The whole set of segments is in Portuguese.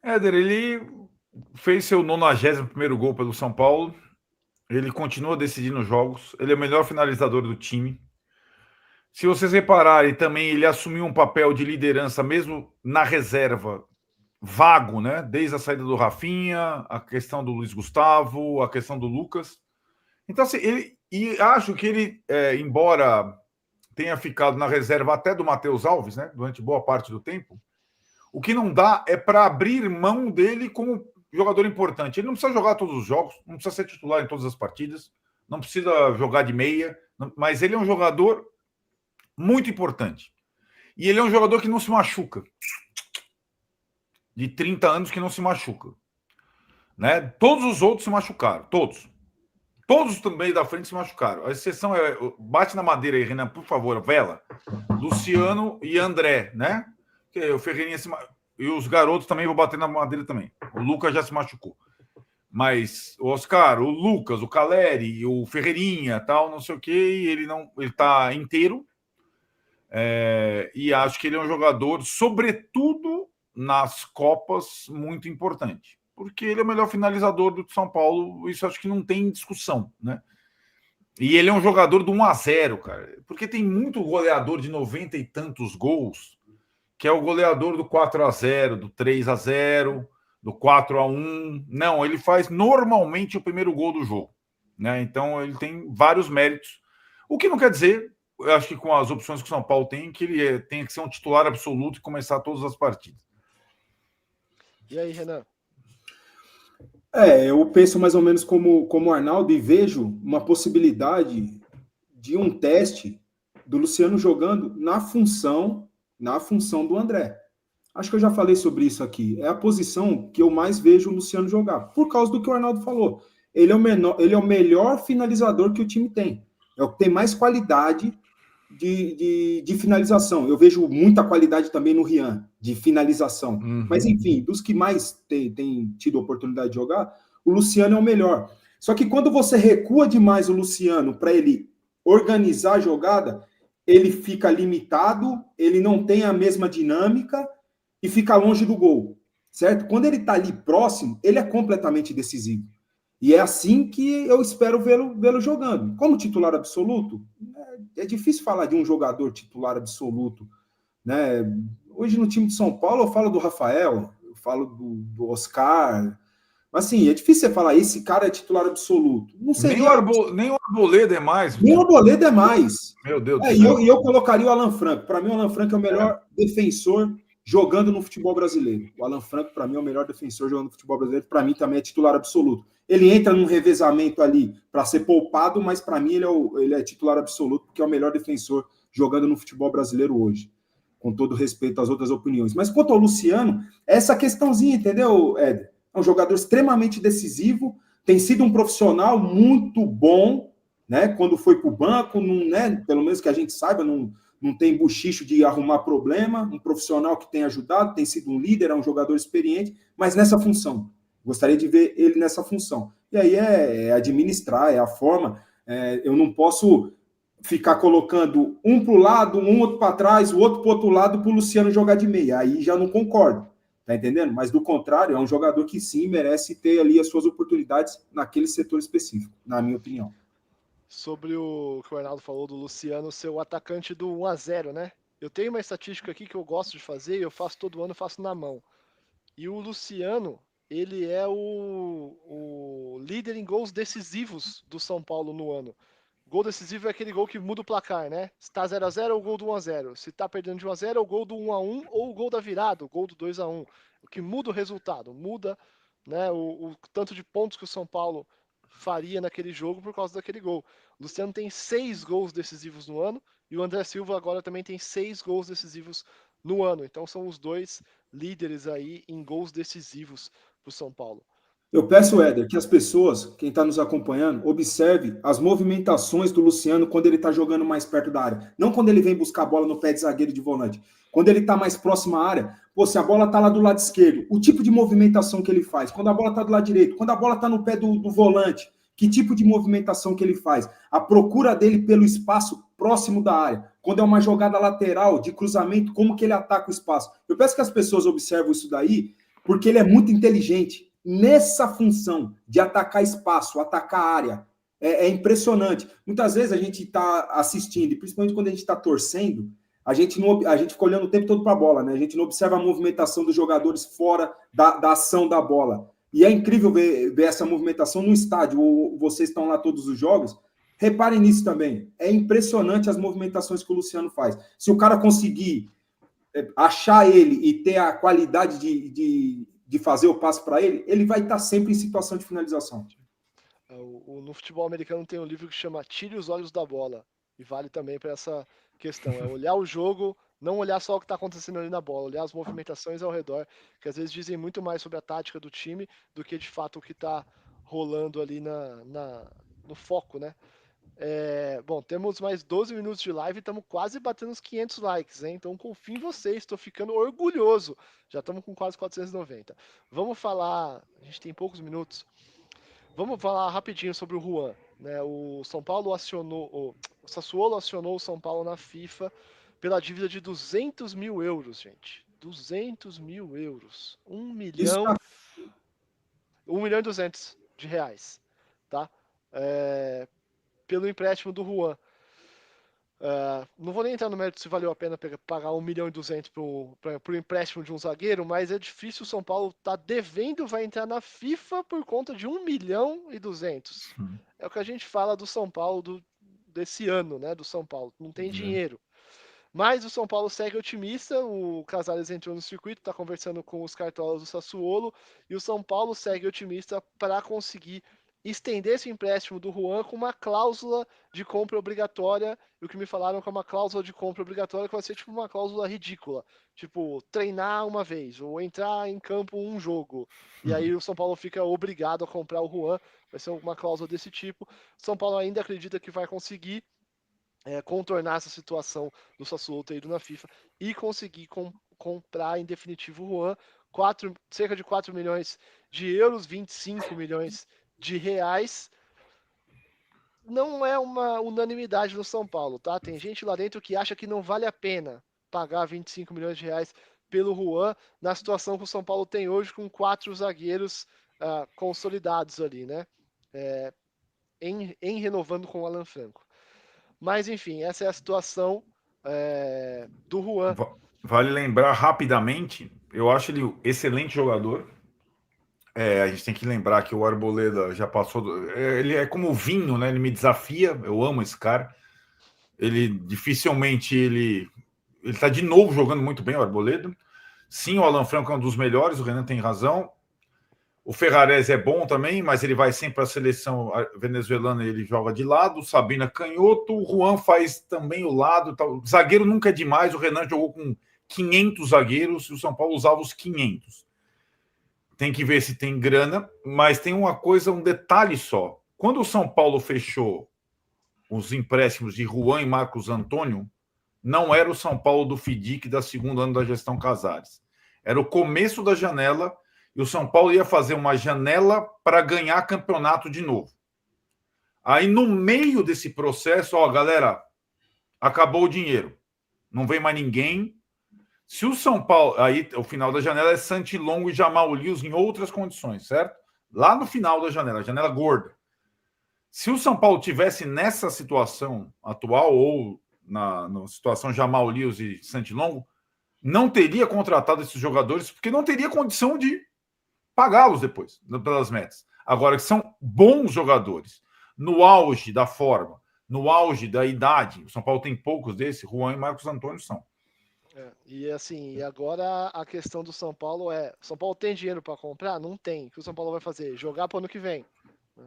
Éder, ele fez seu 91º gol pelo São Paulo. Ele continua decidindo os jogos. Ele é o melhor finalizador do time. Se vocês repararem, também ele assumiu um papel de liderança mesmo na reserva, vago, né? Desde a saída do Rafinha, a questão do Luiz Gustavo, a questão do Lucas. Então, assim, acho que ele, embora tenha ficado na reserva até do Matheus Alves, né? Durante boa parte do tempo, o que não dá é para abrir mão dele como jogador importante. Ele não precisa jogar todos os jogos, não precisa ser titular em todas as partidas, não precisa jogar de meia, mas ele é um jogador muito importante. E ele é um jogador que não se machuca. De 30 anos que não se machuca. Né? Todos os outros se machucaram, todos. Todos também da frente se machucaram. A exceção é. Bate na madeira aí, Renan, por favor, vela. Luciano e André, né? Porque o Ferreirinha se e os garotos também vão bater na madeira também. O Lucas já se machucou. Mas o Oscar, o Lucas, o Caleri, o Ferreirinha, tal, não sei o quê, ele tá inteiro. E acho que ele é um jogador, sobretudo nas Copas, muito importante. Porque ele é o melhor finalizador do São Paulo, isso acho que não tem discussão, né? E ele é um jogador do 1-0, cara. Porque tem muito goleador de 90 e tantos gols, que é o goleador do 4-0, do 3-0, do 4-1. Não, ele faz normalmente o primeiro gol do jogo, né? Então ele tem vários méritos. O que não quer dizer, eu acho que com as opções que o São Paulo tem, que ele tem que ser um titular absoluto e começar todas as partidas. E aí, Renan? Eu penso mais ou menos como o Arnaldo e vejo uma possibilidade de um teste do Luciano jogando na função do André. Acho que eu já falei sobre isso aqui. É a posição que eu mais vejo o Luciano jogar, por causa do que o Arnaldo falou. Ele é o melhor finalizador que o time tem. É o que tem mais qualidade de finalização. Eu vejo muita qualidade também no Rian, de finalização. Uhum. Mas, enfim, dos que mais tem tido oportunidade de jogar, o Luciano é o melhor. Só que quando você recua demais o Luciano para ele organizar a jogada, ele fica limitado, ele não tem a mesma dinâmica e fica longe do gol, certo? Quando ele está ali próximo, ele é completamente decisivo. E é assim que eu espero vê-lo jogando. Como titular absoluto, é difícil falar de um jogador titular absoluto, né? Hoje no time de São Paulo eu falo do Rafael, eu falo do Oscar, mas assim, é difícil você falar, esse cara é titular absoluto. Não seria... Nem o Arboleda é mais. Nem o Arboleda é mais. Meu Deus do céu. E eu colocaria o Alan Franco. Para mim, o Alan Franco é o melhor defensor jogando no futebol brasileiro. O Alan Franco, para mim, é o melhor defensor jogando no futebol brasileiro. Para mim, também é titular absoluto. Ele entra num revezamento ali para ser poupado, mas para mim ele é titular absoluto, porque é o melhor defensor jogando no futebol brasileiro hoje. Com todo respeito às outras opiniões. Mas quanto ao Luciano, essa questãozinha, entendeu, Éder? É um jogador extremamente decisivo, tem sido um profissional muito bom, né? Quando foi para o banco, não, né? Pelo menos que a gente saiba, não tem buchicho de arrumar problema, um profissional que tem ajudado, tem sido um líder, é um jogador experiente, mas nessa função. Gostaria de ver ele nessa função. E aí é administrar, é a forma. Eu não posso ficar colocando um para o lado, um outro para trás, o outro para o outro lado, para o Luciano jogar de meia. Aí já não concordo, tá entendendo? Mas do contrário, é um jogador que sim merece ter ali as suas oportunidades naquele setor específico, na minha opinião. Sobre o que o Arnaldo falou do Luciano ser o atacante do 1-0, né? Eu tenho uma estatística aqui que eu gosto de fazer, eu faço todo ano, faço na mão. E o Luciano, ele é o líder em gols decisivos do São Paulo no ano. Gol decisivo é aquele gol que muda o placar, né? Se tá 0-0 é o gol do 1-0. Se tá perdendo de 1-0 é o gol do 1-1 ou o gol da virada, o gol do 2-1. O que muda o resultado, muda, né, o tanto de pontos que o São Paulo faria naquele jogo por causa daquele gol. O Luciano tem 6 gols decisivos no ano e o André Silva agora também tem 6 gols decisivos no ano. Então são os dois líderes aí em gols decisivos para o São Paulo. Eu peço, Éder, que as pessoas, quem está nos acompanhando, observe as movimentações do Luciano quando ele está jogando mais perto da área. Não quando ele vem buscar a bola no pé de zagueiro de volante. Quando ele está mais próximo à área, se a bola está lá do lado esquerdo, o tipo de movimentação que ele faz. Quando a bola está do lado direito, quando a bola está no pé do volante, que tipo de movimentação que ele faz? A procura dele pelo espaço próximo da área. Quando é uma jogada lateral, de cruzamento, como que ele ataca o espaço. Eu peço que as pessoas observem isso daí, porque ele é muito inteligente nessa função de atacar espaço, atacar área. É impressionante. Muitas vezes a gente está assistindo, e principalmente quando a gente está torcendo, a gente fica olhando o tempo todo para a bola, né? A gente não observa a movimentação dos jogadores fora da ação da bola. E é incrível ver essa movimentação no estádio. Vocês estão lá todos os jogos. Reparem nisso também. É impressionante as movimentações que o Luciano faz. Se o cara conseguir achar ele e ter a qualidade de fazer o passe para ele, ele vai estar sempre em situação de finalização. No futebol americano tem um livro que chama Tire os Olhos da Bola, e vale também para essa questão. É olhar o jogo, não olhar só o que está acontecendo ali na bola, olhar as movimentações ao redor, que às vezes dizem muito mais sobre a tática do time do que de fato o que está rolando ali no foco, né? Bom, temos mais 12 minutos de live e estamos quase batendo os 500 likes, hein? Então confio em vocês, estou ficando orgulhoso. Já estamos com quase 490. Vamos falar, a gente tem poucos minutos. Vamos falar rapidinho sobre o Juan, né? O Sassuolo acionou o São Paulo na FIFA pela dívida de 200 mil euros, gente. 200 mil euros. 1 milhão, 1 milhão e 200 de reais, tá? Pelo empréstimo do Juan. Não vou nem entrar no mérito se valeu a pena pagar 1 milhão e 200 para o empréstimo de um zagueiro, mas é difícil. O São Paulo tá devendo, vai entrar na FIFA por conta de 1 milhão e 200. É o que a gente fala do São Paulo desse ano, né? Do São Paulo. Não tem dinheiro. Mas o São Paulo segue otimista, o Casares entrou no circuito, está conversando com os cartolas do Sassuolo, e o São Paulo segue otimista para conseguir estender esse empréstimo do Juan com uma cláusula de compra obrigatória, e o que me falaram que é uma cláusula de compra obrigatória que vai ser tipo uma cláusula ridícula, tipo treinar uma vez, ou entrar em campo um jogo, e aí o São Paulo fica obrigado a comprar o Juan, vai ser uma cláusula desse tipo. O São Paulo ainda acredita que vai conseguir contornar essa situação do Sassuolo ter ido na FIFA e conseguir comprar em definitivo o Juan, cerca de 4 milhões de euros, 25 milhões de reais. Não é uma unanimidade no São Paulo, tá? Tem gente lá dentro que acha que não vale a pena pagar 25 milhões de reais pelo Juan na situação que o São Paulo tem hoje com 4 zagueiros consolidados ali, né? Em renovando com o Alan Franco. Mas, enfim, essa é a situação do Juan. Vale lembrar rapidamente, eu acho ele um excelente jogador. A gente tem que lembrar que o Arboleda já passou. Ele é como o vinho, né? Ele me desafia, eu amo esse cara. Ele dificilmente ele está de novo jogando muito bem, o Arboleda. Sim, o Alan Franco é um dos melhores, o Renan tem razão. O Ferrarese é bom também, mas ele vai sempre para a seleção venezuelana e ele joga de lado. O Sabina canhoto. O Juan faz também o lado. Tal. O zagueiro nunca é demais. O Renan jogou com 500 zagueiros e o São Paulo usava os 500. Tem que ver se tem grana, mas tem uma coisa, um detalhe só. Quando o São Paulo fechou os empréstimos de Juan e Marcos Antônio, não era o São Paulo do FIDIC da segundo ano da gestão Casares. Era o começo da janela e o São Paulo ia fazer uma janela para ganhar campeonato de novo. Aí, no meio desse processo, galera, acabou o dinheiro. Não vem mais ninguém. Se o São Paulo... Aí, o final da janela é Santilongo e Jamal Lewis em outras condições, certo? Lá no final da janela, a janela gorda. Se o São Paulo tivesse nessa situação atual ou na situação Jamal Lewis e Santilongo, não teria contratado esses jogadores porque não teria condição de pagá-los depois, pelas metas. Agora, que são bons jogadores, no auge da forma, no auge da idade, o São Paulo tem poucos desses, Juan e Marcos Antônio são. E assim, agora a questão do São Paulo São Paulo tem dinheiro para comprar? Não tem. O que o São Paulo vai fazer? Jogar para o ano que vem.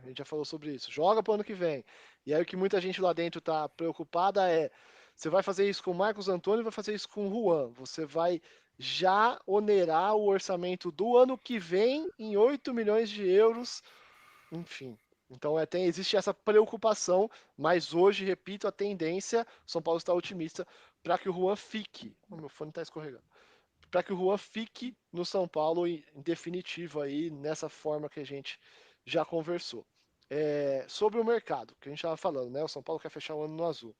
A gente já falou sobre isso. Joga para o ano que vem. E aí o que muita gente lá dentro está preocupada você vai fazer isso com o Marcos Antônio e vai fazer isso com o Juan. Você vai já onerar o orçamento do ano que vem em 8 milhões de euros. Enfim. Então existe essa preocupação, mas hoje, repito, a tendência, São Paulo está otimista para que o Juan fique. O meu fone está escorregando. Para que o Juan fique no São Paulo em definitivo aí, nessa forma que a gente já conversou. Sobre o mercado, que a gente estava falando, né? O São Paulo quer fechar o ano no azul.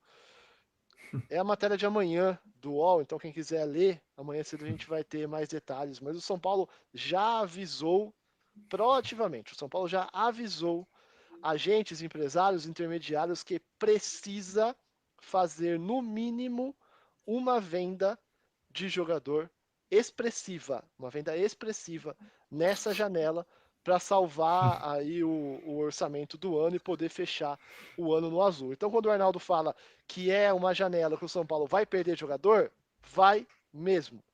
É a matéria de amanhã do UOL, então quem quiser ler, amanhã cedo a gente vai ter mais detalhes. Mas o São Paulo já avisou proativamente, o São Paulo já avisou agentes, empresários, intermediários que precisa fazer no mínimo uma venda de jogador expressiva, uma venda expressiva nessa janela para salvar aí o orçamento do ano e poder fechar o ano no azul. Então, quando o Arnaldo fala que é uma janela que o São Paulo vai perder jogador, vai mesmo.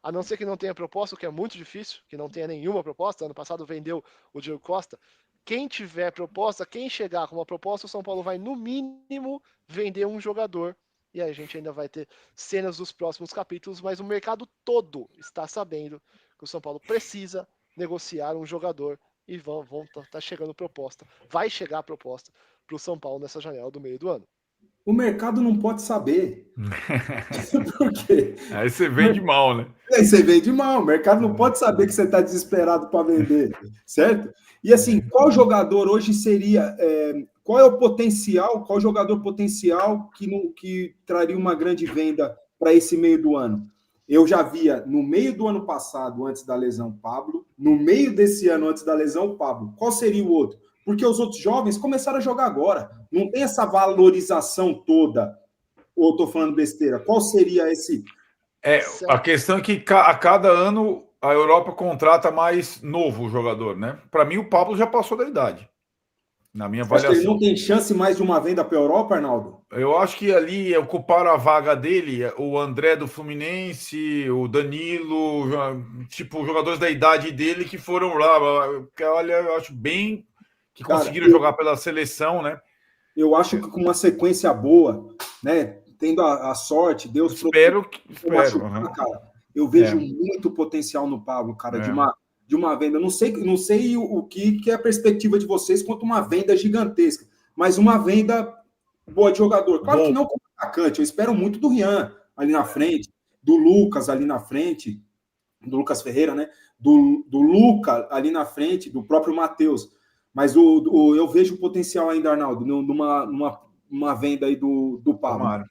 A não ser que não tenha proposta, o que é muito difícil, que não tenha nenhuma proposta. Ano passado vendeu o Diego Costa. Quem tiver proposta, quem chegar com uma proposta, o São Paulo vai, no mínimo, vender um jogador. E aí a gente ainda vai ter cenas dos próximos capítulos, mas o mercado todo está sabendo que o São Paulo precisa negociar um jogador e vão tá chegando proposta. Vai chegar a proposta para o São Paulo nessa janela do meio do ano. O mercado não pode saber. Por quê? Aí você vende mal, né? Aí você vende mal, o mercado não pode saber que você está desesperado para vender, certo? E assim, qual jogador hoje seria, qual é o potencial, qual jogador potencial que traria uma grande venda para esse meio do ano? Eu já via no meio do ano passado, antes da lesão, Pablo, no meio desse ano, antes da lesão, Pablo. Qual seria o outro? Porque os outros jovens começaram a jogar agora, não tem essa valorização toda, ou estou falando besteira? Qual seria esse... A questão é que a cada ano a Europa contrata mais novo jogador, né? Para mim, o Pablo já passou da idade, na minha Você acha que ele avaliação. não tem chance mais de uma venda para a Europa, Arnaldo? Eu acho que ali ocuparam a vaga dele o André do Fluminense, o Danilo, tipo, jogadores da idade dele que foram lá. Olha, eu acho bem que Cara, conseguiram jogar pela seleção, né? eu acho que com uma sequência boa, né? Tendo a sorte, Deus Espero. machucar, cara. Eu vejo muito potencial no Pablo, cara, de uma venda. Não sei o que é a perspectiva de vocês quanto uma venda gigantesca, mas uma venda boa de jogador. Claro que não como atacante, eu espero muito do Rian ali na frente, do Lucas ali na frente, do Lucas Ferreira, né? Do Luca ali na frente, do próprio Matheus. Mas eu vejo o potencial ainda, Arnaldo, numa venda aí do Pablo. Tomara.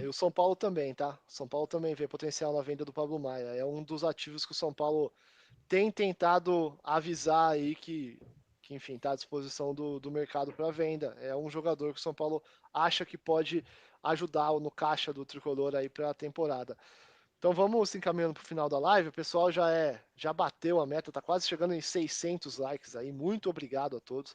E o São Paulo também, tá? O São Paulo também vê potencial na venda do Pablo Maia. É um dos ativos que o São Paulo tem tentado avisar aí que enfim, está à disposição do mercado para venda. É um jogador que o São Paulo acha que pode ajudar no caixa do tricolor aí para a temporada. Então vamos se encaminhando para o final da live. O pessoal já bateu a meta, tá quase chegando em 600 likes aí. Muito obrigado a todos.